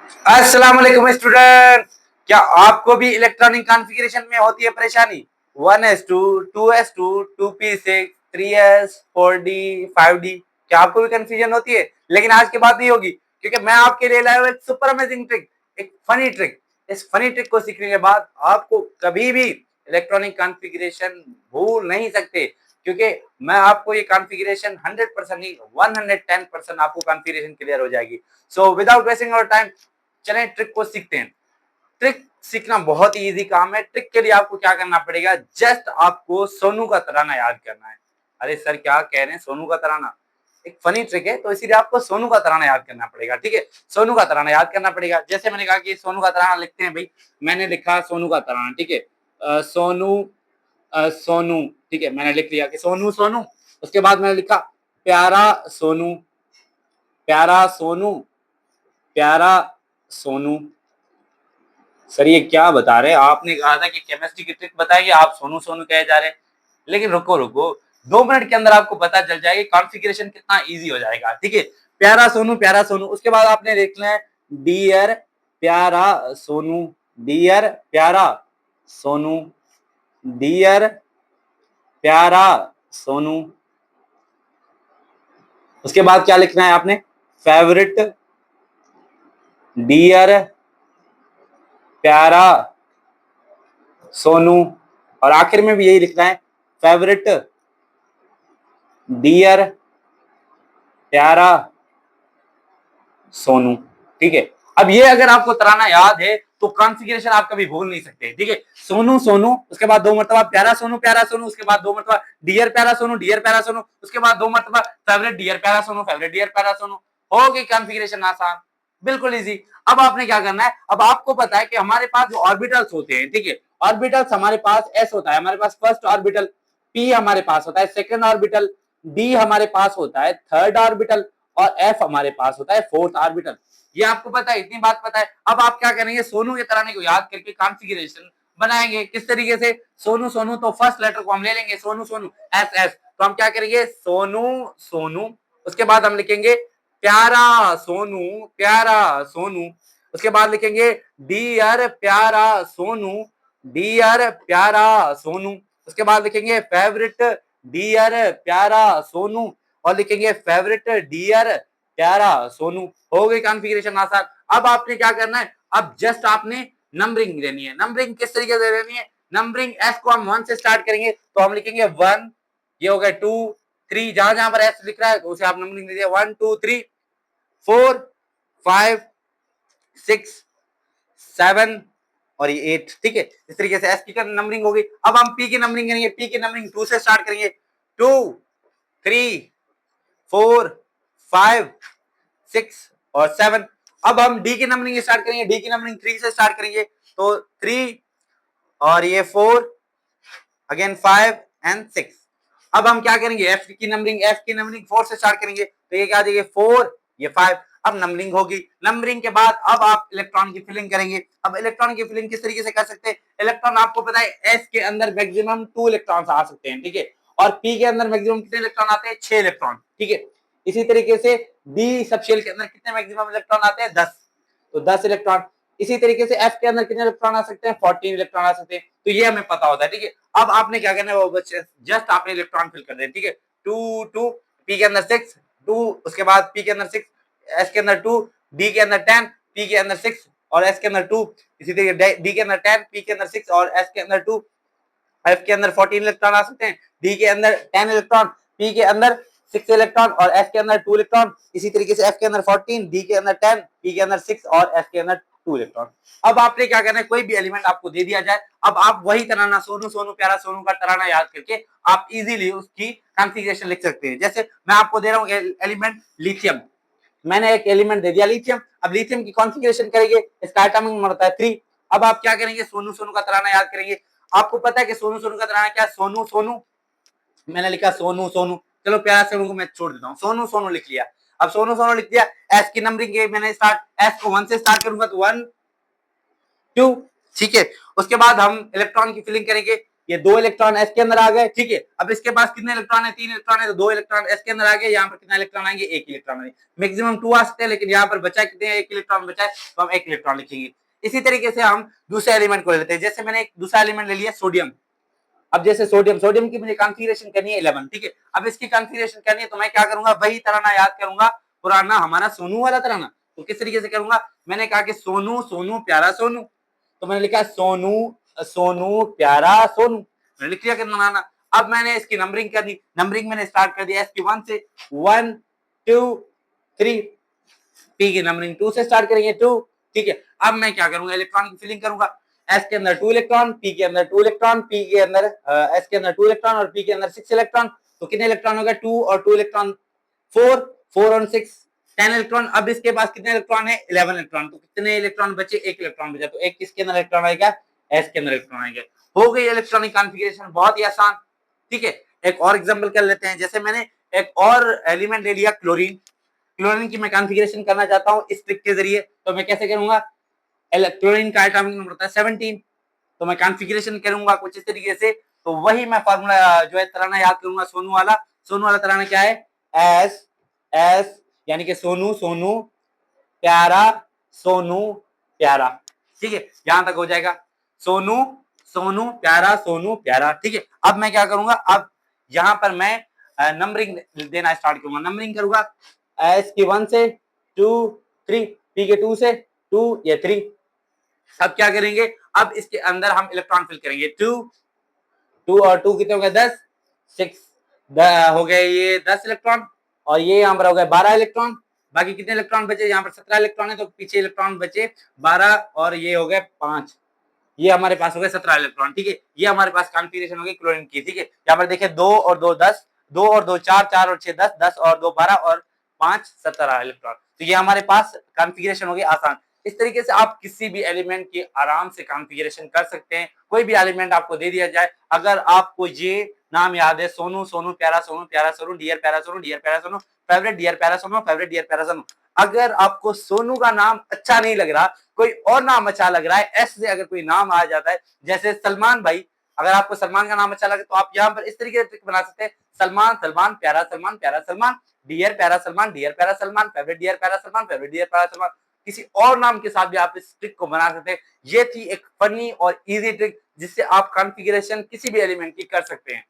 अस्सलाम वालेकुम स्टूडेंट। क्या आपको भी इलेक्ट्रॉनिक कॉन्फ़िगरेशन में होती है परेशानी? 1s2, 2s2, 2p6, 3s, 4d, 5d, क्या आपको भी कंफ्यूजन होती है? लेकिन आज की बात नहीं होगी, क्योंकि मैं आपके लिए लाया हूं एक सुपर अमेजिंग ट्रिक, एक फनी ट्रिक। इस फनी ट्रिक को सीखने के बाद आपको कभी भी इलेक्ट्रॉनिक कॉन्फ़िगरेशन भूल नहीं सकते, क्योंकि मैं आपको ये कॉन्फ़िगरेशन 100% नहीं 110% आपको कॉन्फ़िगरेशन क्लियर हो जाएगी। So without wasting our time, चलें ट्रिक को सीखते हैं। ट्रिक सीखना बहुत ही इजी काम है। ट्रिक के लिए आपको क्या करना पड़ेगा, जस्ट आपको सोनू का तराना याद करना है। अरे सर क्या कह रहे हैं, सोनू का तराना? एक फनी ट्रिक है, तो इसीलिए आपको सोनू का तराना याद करना पड़ेगा। ठीक है, सोनू का तराना याद करना पड़ेगा। जैसे मैंने कहा कि सोनू का तराना लिखते हैं भाई, मैंने लिखा सोनू का तराना। ठीक है, सोनू, सोनू। ठीक है, मैंने लिख लिया कि सोनू सोनू। उसके बाद मैंने लिखा प्यारा सोनू, प्यारा सोनू, प्यारा सोनू। सर ये क्या बता रहे हैं? आपने कहा था कि केमिस्ट्री की ट्रिक बताएंगे, आप सोनू सोनू कहे जा रहे हैं। लेकिन रुको रुको, 2 मिनट के अंदर आपको पता चल जाएगा कॉन्फ़िगरेशन कितना इजी हो जाएगा। ठीक है, प्यारा सोनू, प्यारा सोनू। उसके बाद आपने लिखना है डियर प्यारा सोनू, डियर प्यारा सोनू, डियर प्यारा सोनू। उसके बाद क्या लिखना है आपने? फेवरेट डियर प्यारा सोनू। और आखिर में भी यही लिखना है, फेवरेट डियर प्यारा सोनू। ठीक है, अब ये अगर आपको तराना याद है तो कॉन्फ़िगरेशन आप कभी भूल नहीं सकते। ठीक है, सोनू सोनू, उसके बाद 2 मरतबा प्यारा सोनू, प्यारा सोनू, उसके बाद 2 मरतबा डियर प्यारा सोनू, डियर प्यारा सोनू, उसके बाद 2 मरतबा फेवरेट डियर प्यारा सोनू, फेवरेट डियर प्यारा सोनू। हो गई कॉन्फ़िगरेशन आसान, बिल्कुल इजी। अब आपने क्या करना है, अब आपको पता है कि हमारे पास जो ऑर्बिटल्स होते हैं, ठीक है, ऑर्बिटल्स हमारे पास एस होता है, हमारे पास फर्स्ट ऑर्बिटल, पी हमारे पास होता है सेकंड ऑर्बिटल, डी हमारे पास होता है थर्ड ऑर्बिटल, और एफ हमारे पास होता है फोर्थ ऑर्बिटल। ये आपको पता है, इतनी बात पता है। अब आप क्या करेंगे, सोनू के तराने को याद करके कॉन्फ़िगरेशन बनाएंगे। किस तरीके से? सोनू सोनू, तो फर्स्ट लेटर को हम ले लेंगे, सोनू सोनू, एस एस। तो हम क्या करेंगे, सोनू सोनू, उसके बाद हम लिखेंगे प्यारा सोनू, प्यारा सोनू। उसके बाद लिखेंगे डियर प्यारा सोनू, डियर प्यारा सोनू। उसके बाद लिखेंगे फेवरेट डियर प्यारा सोनू, और लिखेंगे फेवरेट डियर प्यारा सोनू। हो गई कॉन्फ़िगरेशन आसान। अब आपने क्या करना है, अब जस्ट आपने नंबरिंग देनी है। नंबरिंग किस तरीके से देनी है? नंबरिंग एस को हम 1 से स्टार्ट करेंगे, तो हम लिखेंगे 1, ये हो गया 2, 3, जहां जहां पर एस लिख रहा है तो उसे आप नंबरिंग दीजिए 1 2 3 4 5 6 7 और ये 8। ठीक है, इस तरीके से एस की नंबरिंग होगी। अब हम पी की नंबरिंग करेंगे, पी की नंबरिंग 2 से स्टार्ट करेंगे, 2 3 4 5 6 और 7। अब हम डी की नंबरिंग स्टार्ट करेंगे, डी की नंबरिंग 3 से स्टार्ट करेंगे, तो 3 और ये 4, अगेन 5 एंड 6। अब हम क्या करेंगे, एफ की नंबरिंग, एफ की नंबरिंग 4 से स्टार्ट करेंगे, तो ये क्या आ जाएगा 4, ये 5। अब नंबरिंग होगी। नंबरिंग के बाद अब आप इलेक्ट्रॉन की फिलिंग करेंगे। अब इलेक्ट्रॉन की फिलिंग किस तरीके से कर सकते हैं? इलेक्ट्रॉन आपको पता है एस के अंदर मैक्सिमम 2 इलेक्ट्रॉन आ सकते हैं। ठीक है, और पी के अंदर मैक्सिमम कितने इलेक्ट्रॉन आते हैं? 6 इलेक्ट्रॉन। ठीक है, इसी तरीके से डी सब शेल के अंदर कितने मैक्सिमम इलेक्ट्रॉन आते हैं? 10, तो 10 इलेक्ट्रॉन। इसी तरीके से एफ के अंदर कितने इलेक्ट्रॉन आ सकते हैं? 14 इलेक्ट्रॉन आ सकते हैं। तो ये हमें पता होता है। ठीक है, अब आपने क्या करना है, वो जस्ट आपने इलेक्ट्रॉन फिल कर दें। ठीक है, 2 2, पी के अंदर 6, 2, उसके बाद पी के अंदर 6, एस के अंदर 2, डी के अंदर 10, पी के अंदर 6 और एस के अंदर 2। इसी तरीके डी के अंदर 10, पी के अंदर 6 और एस के अंदर 2। एफ के अंदर 14 इलेक्ट्रॉन आ सकते हैं, डी के अंदर 10 इलेक्ट्रॉन, पी के अंदर 6 इलेक्ट्रॉन और एफ के अंदर 2 इलेक्ट्रॉन। इसी तरीके से एफ के अंदर 14, डी के अंदर 10, पी के अंदर 6 और एफ के अंदर 2 इलेक्ट्रॉन। अब आपने क्या करना है, कोई भी एलिमेंट आपको दे दिया जाए, अब आप वही तराना सोनू सोनू प्यारा सोनू का तराना याद करके आप इजीली उसकी कॉन्फ़िगरेशन लिख सकते हैं। जैसे मैं आपको दे रहा हूं एलिमेंट लिथियम, मैंने एक एलिमेंट दे दिया लिथियम। अब लिथियम की कॉन्फ़िगरेशन करेंगे, इसका एटॉमिक नंबर होता है 3। अब आप क्या करेंगे, सोनू सोनू का तराना याद करेंगे। आपको पता है कि सोनू सोनू का तराना क्या है? सोनू सोनू, मैंने लिखा सोनू सोनू। चलो प्यारा सोनू को मैं छोड़ देता हूँ, सोनू सोनू लिख लिया। अब सोनू सोनू लिख दिया। एस की नंबरिंग के मैंने स्टार्ट, एस को 1 से स्टार्ट करूंगा तो 1 2। ठीक है, उसके बाद हम इलेक्ट्रॉन की फिलिंग करेंगे। ये 2 इलेक्ट्रॉन s के अंदर आ गए, ठीक है। अब इसके पास कितने इलेक्ट्रॉन है, 3 इलेक्ट्रॉन है, तो 2 इलेक्ट्रॉन s के अंदर आ गए। यहाँ पर कितना इलेक्ट्रॉन आएंगे, 1 इलेक्ट्रॉन आएंगे। मैक्सिमम 2 आ सकते हैं, लेकिन यहाँ पर बचा कितने, 1 इलेक्ट्रॉन बचा है, तो हम 1 इलेक्ट्रॉन लिखेंगे। इसी तरीके से हम दूसरे एलिमेंट को ले लेते हैं। जैसे मैंने एक दूसरा एलिमेंट ले लिया सोडियम। अब जैसे सोडियम की मुझे कॉन्फ़िगरेशन करनी है 11, ठीक है। अब इसकी कॉन्फ़िगरेशन करनी है तो मैं क्या करूंगा, वही तराना याद करूंगा, पुराना हमारा सोनू वाला तराना। तो किस तरीके से करूंगा, मैंने कहा कि सोनू सोनू प्यारा सोनू, तो मैंने लिखा सोनू सोनू प्यारा सोनू, मैंने लिख लिया तराना। अब मैंने इसकी नंबरिंग करनी, नंबरिंग मैंने स्टार्ट कर दिया इसकी 1 से, 1 2 3, पी की नंबरिंग 2 से स्टार्ट करेंगे, 2, ठीक है। अब मैं क्या करूंगा, इलेक्ट्रॉन की फिलिंग करूंगा। एस के अंदर 2 इलेक्ट्रॉन, पी के अंदर 2 इलेक्ट्रॉन, पी के अंदर एस के अंदर 2 इलेक्ट्रॉन और पी के अंदर 6 इलेक्ट्रॉन। तो कितने इलेक्ट्रॉन हो गए, 2 और 2 इलेक्ट्रॉन 4, 4 और 6 10 इलेक्ट्रॉन। अब इसके पास कितने इलेक्ट्रॉन है, 11 इलेक्ट्रॉन। तो कितने इलेक्ट्रॉन बचे, 1 इलेक्ट्रॉन बचा। तो एक किसके अंदर इलेक्ट्रॉन आएगा, एस के अंदर इलेक्ट्रॉन आएगा। हो गई इलेक्ट्रॉनिक कॉन्फ़िगरेशन, बहुत ही आसान, ठीक है। एक और एग्जांपल कर लेते हैं। जैसे मैंने एक और एलिमेंट ले लिया क्लोरीन। क्लोरीन की मैं कॉन्फ़िगरेशन करना चाहता हूं इस ट्रिक के जरिए, तो मैं कैसे करूंगा, क्लोरीन का एटॉमिक नंबर होता है 17, तो मैं कॉन्फ़िगरेशन करूंगा कुछ इस तरीके से। तो वही मैं फार्मूला जो है तराना याद करूंगा, सोनू वाला। सोनू वाला तराना क्या है, एस एस, यानी कि सोनू सोनू प्यारा सोनू प्यारा, ठीक है। यहां तक हो जाएगा, सोनू सोनू प्यारा सोनू प्यारा, ठीक है। अब मैं क्या करूंगा, अब यहां पर मैं नंबरिंग देना स्टार्ट करूंगा। नंबरिंग करूंगा एस की 1 से 2 3, पी के 2 से 2, ये 3। अब क्या करेंगे, अब इसके अंदर हम इलेक्ट्रॉन फिल करेंगे। 2 2 और 2 कितने हो गए, 10, 6 हो गए ये 10 इलेक्ट्रॉन, और ये यहाँ पर हो गए 12 इलेक्ट्रॉन। बाकी कितने इलेक्ट्रॉन बचे, यहाँ पर 17 इलेक्ट्रॉन है, तो पीछे इलेक्ट्रॉन बचे 12 और ये हो गए 5। ये हमारे पास हो गए 17 इलेक्ट्रॉन, ठीक है। ये हमारे पास कॉन्फ़िगरेशन हो गई क्लोरीन की, ठीक है। यहाँ पर देखिए 2 और 2 10, 2 और 2 4, 4 और 6 10, 10 और 2 12 और 5 17 इलेक्ट्रॉन। तो ये हमारे पास कॉन्फ़िगरेशन हो गई आसान। इस तरीके से आप किसी भी एलिमेंट की आराम से कॉन्फ़िगरेशन कर सकते हैं। कोई भी एलिमेंट आपको दे दिया जाए, अगर आपको ये नाम याद है, सोनू सोनू प्यारा सोनू, डियर प्यारा सोनू, डियर प्यारा सोनू, फेवरेट डियर प्यारा सोनू, फेवरेट डियर प्यारा सोनू। अगर आपको सोनू का नाम अच्छा नहीं लग रहा, कोई और नाम अच्छा लग रहा है, एस से अगर कोई नाम आ जाता है, जैसे सलमान भाई, अगर आपको सलमान का नाम अच्छा लगे तो आप यहाँ पर इस तरीके से ट्रिक बना सकते हैं, सलमान सलमान प्यारा सलमान प्यारा सलमान, डियर प्यारा सलमान डियर प्यारा सलमान, फेवरेट डियर प्यारा सलमान, फेवरेट डियर प्यारा सलमान। किसी और नाम के साथ भी आप इस ट्रिक को बना सकते हैं। ये थी एक फनी और इजी ट्रिक जिससे आप कॉन्फ़िगरेशन किसी भी एलिमेंट की कर सकते हैं।